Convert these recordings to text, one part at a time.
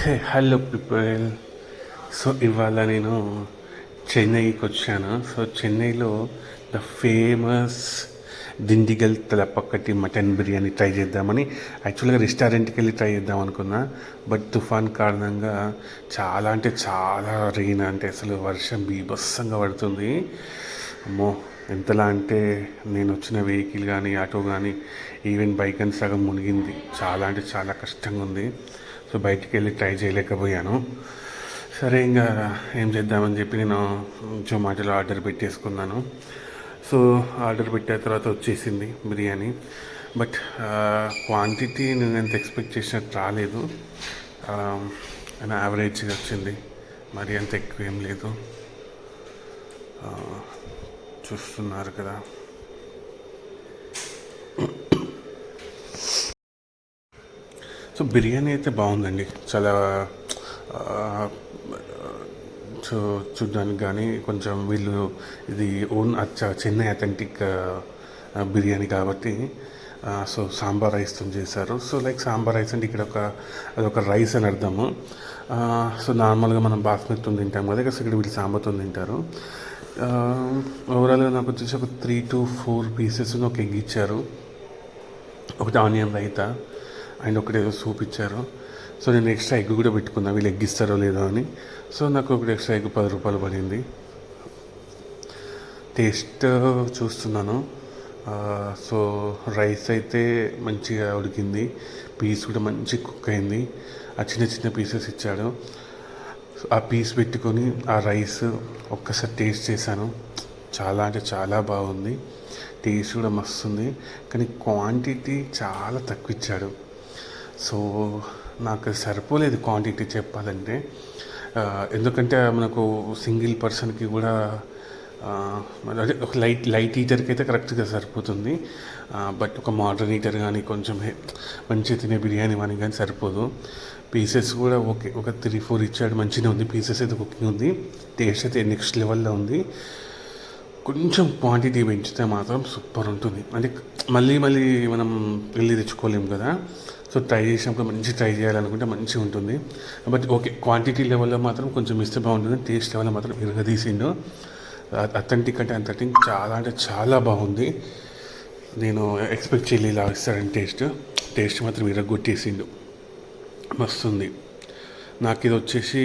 Hey hello people. So ఇవాళ నేను చెన్నైకి వచ్చాను. సో చెన్నైలో the famous Dindigul Thalappakatti mutton biryani try చేద్దామని యాక్చువల్గా రెస్టారెంట్కి వెళ్ళి ట్రై చేద్దాం అనుకున్నా. బట్ తుఫాన్ కారణంగా చాలా అంటే చాలా రెయిన్, అంటే అసలు వర్షం బీభత్సంగా పడుతుంది. అమ్మో, ఎంతలా అంటే నేను వచ్చిన వెహికల్ కానీ ఆటో కానీ ఈవెన్ బైక్ అని సగం మునిగింది. చాలా అంటే చాలా కష్టంగా ఉంది. సో బయటికి వెళ్ళి ట్రై చేయలేకపోయాను. సరే ఇంకా ఏం చేద్దామని చెప్పి నేను జొమాటోలో ఆర్డర్ పెట్టేసుకున్నాను. సో ఆర్డర్ పెట్టిన తర్వాత వచ్చేసింది బిర్యానీ. బట్ క్వాంటిటీ నేను ఎంత ఎక్స్పెక్ట్ చేసినట్టు రాలేదు. యావరేజ్గా వచ్చింది, మరి అంత ఎక్కువ ఏం లేదు. చూస్తున్నారు కదా. సో బిర్యానీ అయితే బాగుందండి, చాలా సో చూడ్డానికి కానీ కొంచెం వీళ్ళు ఇది ఓన్ చెన్నై అథెంటిక్ బిర్యానీ కాబట్టి సో సాంబార్ రైస్తో చేశారు. సో లైక్ సాంబార్ రైస్ అంటే ఇక్కడ అదొక రైస్ అని అర్థము. సో నార్మల్గా మనం బాస్మతితో తింటాం కదా, ఇక్కడ వీళ్ళు సాంబార్తో తింటారు. ఓవరాల్గా నాకు వచ్చేసి ఒక 3 to 4 పీసెస్ ఒక ఎగ్ ఇచ్చారు, ఒకటి ఆనియన్ రైతా అండ్ ఒకటి ఏదో సూప్ ఇచ్చారు. సో నేను ఎక్స్ట్రా ఎగ్ కూడా పెట్టుకున్నా, వీళ్ళు ఎగ్ ఇస్తారో లేదో అని. సో నాకు ఒకటి ఎక్స్ట్రా ఎగ్ 10 రూపాయలు పడింది. టేస్ట్ చూస్తున్నాను. సో రైస్ అయితే మంచిగా ఉడికింది, పీస్ కూడా మంచి కుక్ అయింది. ఆ చిన్న చిన్న పీసెస్ ఇచ్చాడు. ఆ పీస్ పెట్టుకొని ఆ రైస్ ఒక్కసారి టేస్ట్ చేశాను. చాలా అంటే చాలా బాగుంది, టేస్ట్ కూడా మస్తు ఉంది. కానీ క్వాంటిటీ చాలా తక్కువ ఇచ్చాడు. సో నాకు సరిపోలేదు క్వాంటిటీ చెప్పాలంటే. ఎందుకంటే మనకు సింగిల్ పర్సన్కి కూడా అదే ఒక లైట్ ఈటర్కి అయితే కరెక్ట్గా సరిపోతుంది. బట్ ఒక మోడర్న్ ఈటర్ కానీ కొంచెం మంచిగా తినే బిర్యానీ అని కానీ సరిపోదు. పీసెస్ కూడా ఓకే, ఒక 3-4 ఇచ్చాడు, మంచిగా ఉంది. పీసెస్ అయితే కుకింగ్ ఉంది, టేస్ట్ అయితే నెక్స్ట్ లెవెల్లో ఉంది. కొంచెం క్వాంటిటీ పెంచితే మాత్రం సూపర్ ఉంటుంది. అంటే మళ్ళీ మనం వెళ్ళి తెచ్చుకోలేము కదా. సో ట్రై చేసినప్పుడు మంచి ట్రై చేయాలనుకుంటే మంచిగా ఉంటుంది. బట్ ఓకే, క్వాంటిటీ లెవెల్లో మాత్రం కొంచెం ఇస్తే బాగుంటుంది. టేస్ట్ లెవెల్లో మాత్రం ఇరగదీసిండు. అథెంటిక్ అంటే చాలా అంటే చాలా బాగుంది. నేను ఎక్స్పెక్ట్ చేయలేదు ఇలా ఇస్తాడని. టేస్ట్ మాత్రం ఇరగొట్టేసిండు, మస్తు ఉంది. నాకు ఇది వచ్చేసి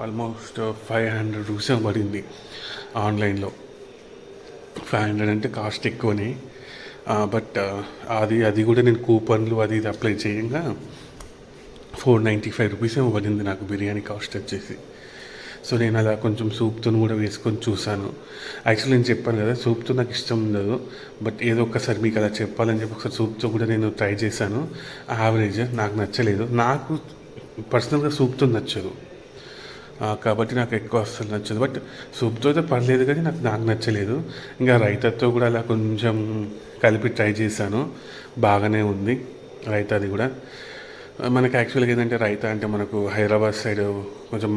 ఆల్మోస్ట్ 500 రూపీస్ పడింది ఆన్లైన్లో. 500 అంటే కాస్ట్ ఎక్కువనే. బట్ అది కూడా నేను కూపన్లు అది ఇది అప్లై చేయంగా 495 రూపీస్ ఏమో పడింది నాకు బిర్యానీ కాస్ట్ వచ్చేసి. సో నేను అలా కొంచెం సూప్తో కూడా వేసుకొని చూశాను. యాక్చువల్లీ నేను చెప్పాను కదా, సూప్తో నాకు ఇష్టం ఉండదు. బట్ ఏదో ఒక్కసారి మీకు అలా చెప్పాలని చెప్పి ఒకసారి సూప్తో కూడా నేను ట్రై చేశాను. యావరేజ్, నాకు నచ్చలేదు. నాకు పర్సనల్గా సూప్తో నచ్చదు కాబట్టి నాకు ఎక్కువ అస్సలు నచ్చదు. బట్ సూప్తో అయితే పర్లేదు, కానీ నాకు నచ్చలేదు. ఇంకా రైతాతో కూడా అలా కొంచెం కలిపి ట్రై చేశాను, బాగానే ఉంది రైతాది కూడా. మనకి యాక్చువల్గా ఏంటంటే రైతా అంటే మనకు హైదరాబాద్ సైడ్ కొంచెం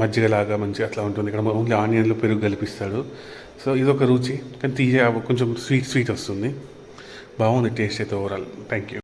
మజ్జిగలాగా మంచిగా అట్లా ఉంటుంది. ఇక్కడ ఓన్లీ ఆనియన్లు పెరుగు కలిపిస్తాడు. సో ఇదొక రుచి, కానీ కొంచెం స్వీట్ వస్తుంది. బాగుంది టేస్ట్ అయితే ఓవరాల్. Thank you.